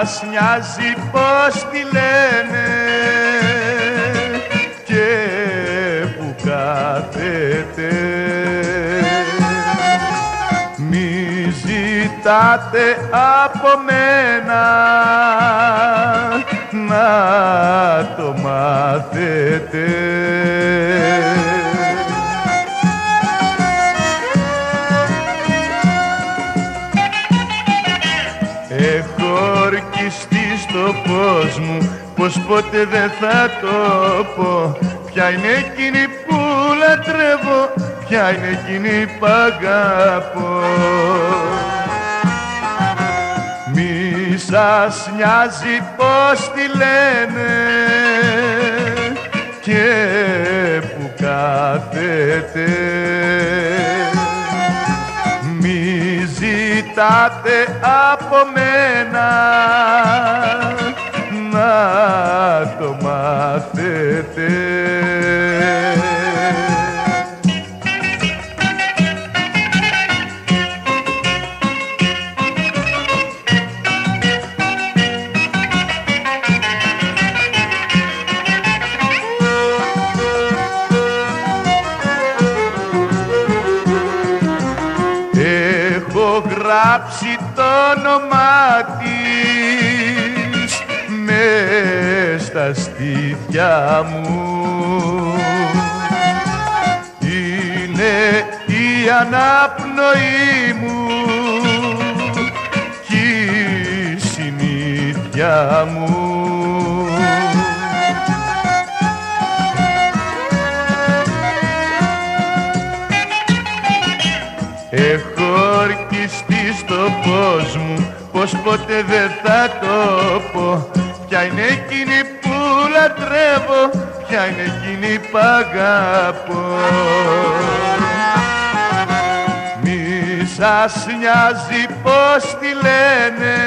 σας νοιάζει πως τη λένε και που κάθεται? Μη ζητάτε από μένα να το μάθετε. Έχω ορκιστεί στο φως μου πως ποτέ δεν θα το πω. Ποια είναι εκείνη που λατρεύω, ποια είναι εκείνη που αγαπώ. Μη σας νοιάζει πως τη λένε και που κάθεται. Μη ζητάτε από μένα να το μάθετε. Έχω γράψει το όνομά της μες στα στήθια μου. Είναι η αναπνοή μου κι η συνήθεια μου. Έχω ορκιστεί στο φως μου πως ποτέ δεν θα το πω. Ποια είναι εκείνη που λατρεύω, ποια είναι εκείνη που αγαπώ. Μη σας νοιάζει πως τη λένε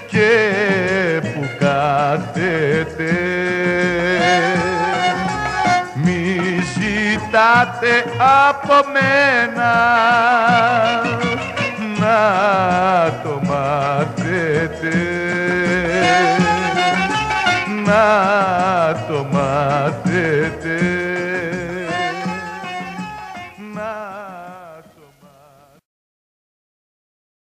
και που κάθεται. Μη ζητάτε από μένα να το μάθετε, να το μάθετε.